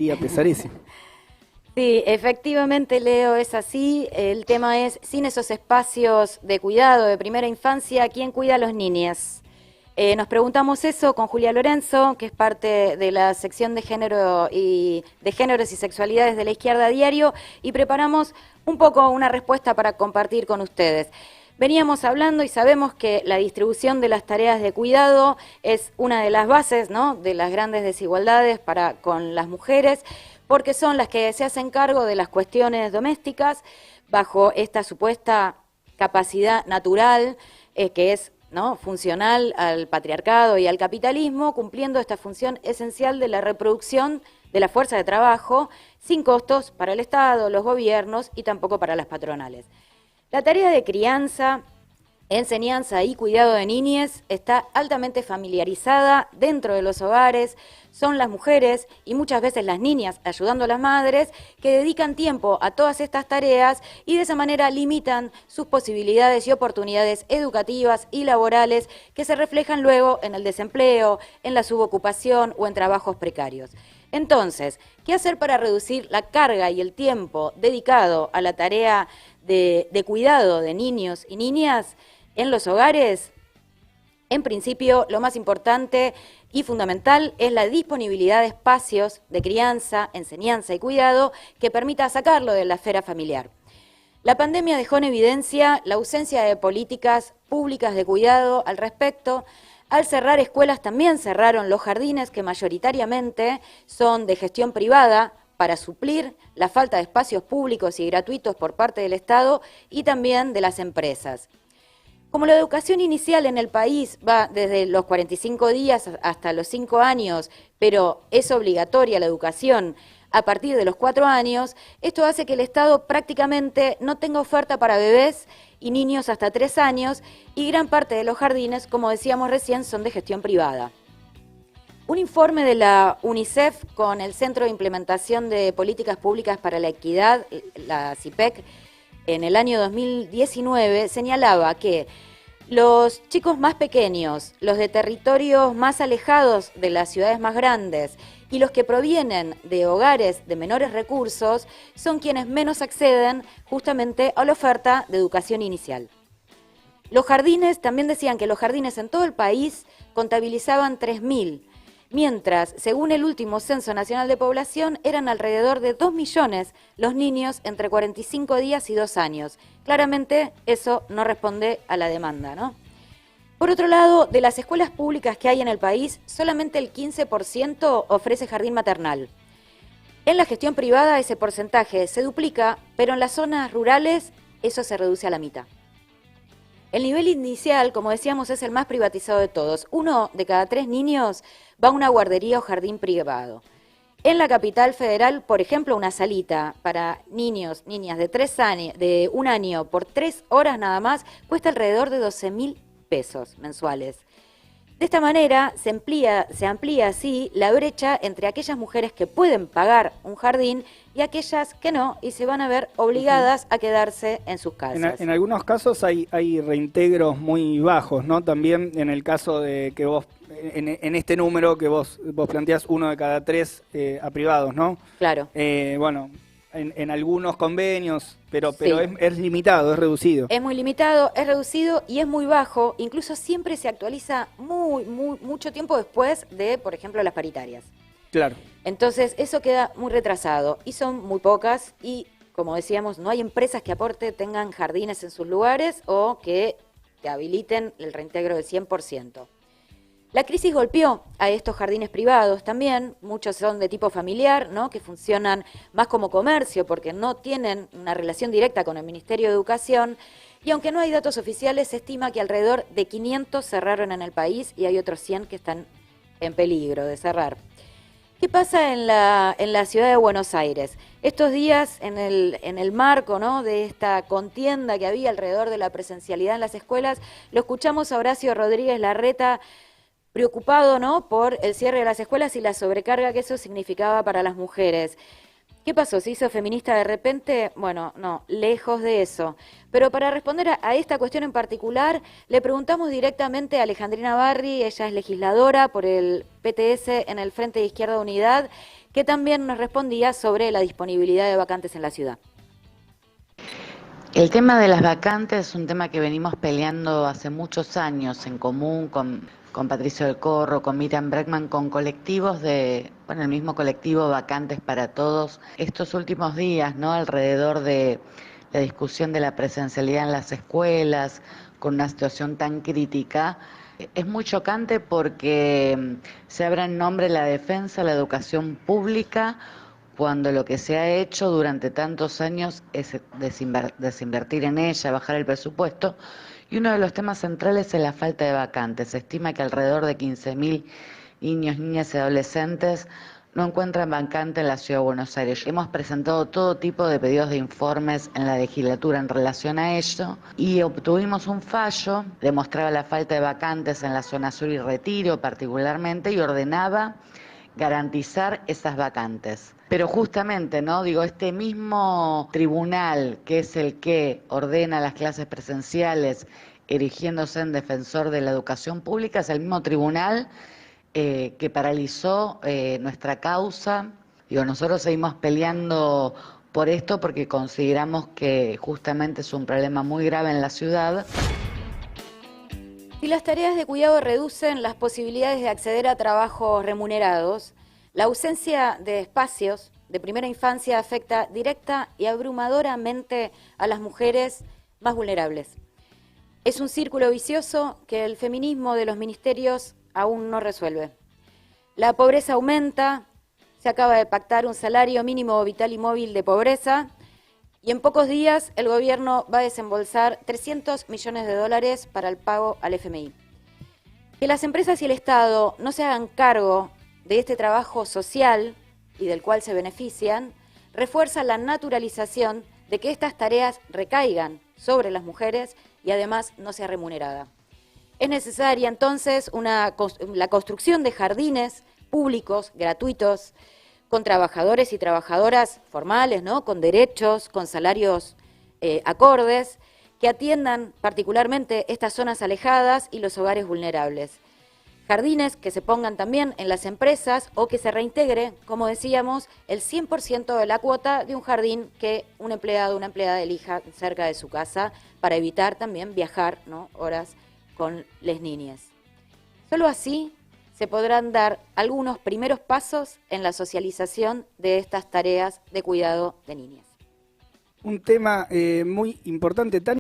día pesadísimo. Sí, efectivamente, Leo, es así. El tema es, sin esos espacios de cuidado de primera infancia, ¿quién cuida a los niños? Nos preguntamos eso con Julia Lorenzo, que es parte de la sección de género y de géneros y sexualidades de La Izquierda Diario, y preparamos un poco una respuesta para compartir con ustedes. Veníamos hablando y sabemos que la distribución de las tareas de cuidado es una de las bases, ¿no?, de las grandes desigualdades con las mujeres, porque son las que se hacen cargo de las cuestiones domésticas bajo esta supuesta capacidad natural que es, ¿no?, funcional al patriarcado y al capitalismo, cumpliendo esta función esencial de la reproducción de la fuerza de trabajo, sin costos para el Estado, los gobiernos y tampoco para las patronales. La tarea de crianza, enseñanza y cuidado de niñez está altamente familiarizada dentro de los hogares. Son las mujeres y muchas veces las niñas, ayudando a las madres, que dedican tiempo a todas estas tareas y de esa manera limitan sus posibilidades y oportunidades educativas y laborales que se reflejan luego en el desempleo, en la subocupación o en trabajos precarios. Entonces, ¿qué hacer para reducir la carga y el tiempo dedicado a la tarea de cuidado de niños y niñas en los hogares? En principio, lo más importante y fundamental es la disponibilidad de espacios de crianza, enseñanza y cuidado que permita sacarlo de la esfera familiar. La pandemia dejó en evidencia la ausencia de políticas públicas de cuidado al respecto. Al cerrar escuelas también cerraron los jardines que mayoritariamente son de gestión privada para suplir la falta de espacios públicos y gratuitos por parte del Estado y también de las empresas. Como la educación inicial en el país va desde los 45 días hasta los 5 años, pero es obligatoria la educación a partir de los 4 años, esto hace que el Estado prácticamente no tenga oferta para bebés y niños hasta 3 años, y gran parte de los jardines, como decíamos recién, son de gestión privada. Un informe de la UNICEF con el Centro de Implementación de Políticas Públicas para la Equidad, la CIPEC, en el año 2019 señalaba que los chicos más pequeños, los de territorios más alejados de las ciudades más grandes y los que provienen de hogares de menores recursos son quienes menos acceden justamente a la oferta de educación inicial. Los jardines, también decían que los jardines en todo el país contabilizaban 3.000, mientras, según el último Censo Nacional de Población, eran alrededor de 2 millones los niños entre 45 días y 2 años. Claramente eso no responde a la demanda, ¿no? Por otro lado, de las escuelas públicas que hay en el país, solamente el 15% ofrece jardín maternal. En la gestión privada ese porcentaje se duplica, pero en las zonas rurales eso se reduce a la mitad. El nivel inicial, como decíamos, es el más privatizado de todos. 1 de cada 3 niños va a una guardería o jardín privado. En la capital federal, por ejemplo, una salita para niños, niñas de 3 años, de 1 año por 3 horas nada más, cuesta alrededor de 12.000 pesos mensuales. De esta manera se amplía así la brecha entre aquellas mujeres que pueden pagar un jardín y aquellas que no, y se van a ver obligadas a quedarse en sus casas. En algunos casos hay reintegros muy bajos, ¿no? También en el caso de que vos, en este número que vos planteás, 1 de cada 3 a privados, ¿no? Claro. Bueno, en algunos convenios, pero Sí. es limitado, es reducido. Es muy limitado, es reducido y es muy bajo. Incluso siempre se actualiza mucho tiempo después de, por ejemplo, las paritarias. Claro. Entonces, eso queda muy retrasado y son muy pocas y, como decíamos, no hay empresas que tengan jardines en sus lugares o que te habiliten el reintegro del 100%. La crisis golpeó a estos jardines privados también, muchos son de tipo familiar, ¿no?, que funcionan más como comercio porque no tienen una relación directa con el Ministerio de Educación, y aunque no hay datos oficiales, se estima que alrededor de 500 cerraron en el país y hay otros 100 que están en peligro de cerrar. ¿Qué pasa en la ciudad de Buenos Aires? Estos días, en el marco, ¿no?, de esta contienda que había alrededor de la presencialidad en las escuelas, lo escuchamos a Horacio Rodríguez Larreta, preocupado, ¿no?, por el cierre de las escuelas y la sobrecarga que eso significaba para las mujeres. ¿Qué pasó? ¿Se hizo feminista de repente? Bueno, no, lejos de eso. Pero para responder a esta cuestión en particular, le preguntamos directamente a Alejandrina Barri, ella es legisladora por el PTS en el Frente de Izquierda Unidad, que también nos respondía sobre la disponibilidad de vacantes en la ciudad. El tema de las vacantes es un tema que venimos peleando hace muchos años en común con Patricio del Corro, con Miriam Bregman, con colectivos el mismo colectivo Vacantes para Todos. Estos últimos días, ¿no? Alrededor de la discusión de la presencialidad en las escuelas, con una situación tan crítica, es muy chocante porque se abre en nombre de la defensa de la educación pública, cuando lo que se ha hecho durante tantos años es desinvertir en ella, bajar el presupuesto, y uno de los temas centrales es la falta de vacantes. Se estima que alrededor de 15.000 niños, niñas y adolescentes no encuentran vacante en la Ciudad de Buenos Aires. Hemos presentado todo tipo de pedidos de informes en la legislatura en relación a ello y obtuvimos un fallo, demostraba la falta de vacantes en la zona sur y Retiro particularmente, y ordenaba garantizar esas vacantes. Pero justamente, ¿no? Digo, este mismo tribunal, que es el que ordena las clases presenciales, erigiéndose en defensor de la educación pública, es el mismo tribunal que paralizó nuestra causa. Digo, nosotros seguimos peleando por esto porque consideramos que justamente es un problema muy grave en la ciudad. Si las tareas de cuidado reducen las posibilidades de acceder a trabajos remunerados, la ausencia de espacios de primera infancia afecta directa y abrumadoramente a las mujeres más vulnerables. Es un círculo vicioso que el feminismo de los ministerios aún no resuelve. La pobreza aumenta, se acaba de pactar un salario mínimo vital y móvil de pobreza, y en pocos días el gobierno va a desembolsar 300 millones de dólares para el pago al FMI. Que las empresas y el Estado no se hagan cargo de este trabajo social y del cual se benefician, refuerza la naturalización de que estas tareas recaigan sobre las mujeres y además no sea remunerada. Es necesaria entonces la construcción de jardines públicos, gratuitos, con trabajadores y trabajadoras formales, ¿no? Con derechos, con salarios acordes, que atiendan particularmente estas zonas alejadas y los hogares vulnerables. Jardines que se pongan también en las empresas o que se reintegre, como decíamos, el 100% de la cuota de un jardín que un empleado o una empleada elija cerca de su casa para evitar también viajar, ¿no? Horas con las niñas. Solo así se podrán dar algunos primeros pasos en la socialización de estas tareas de cuidado de niñas. Un tema muy importante, tan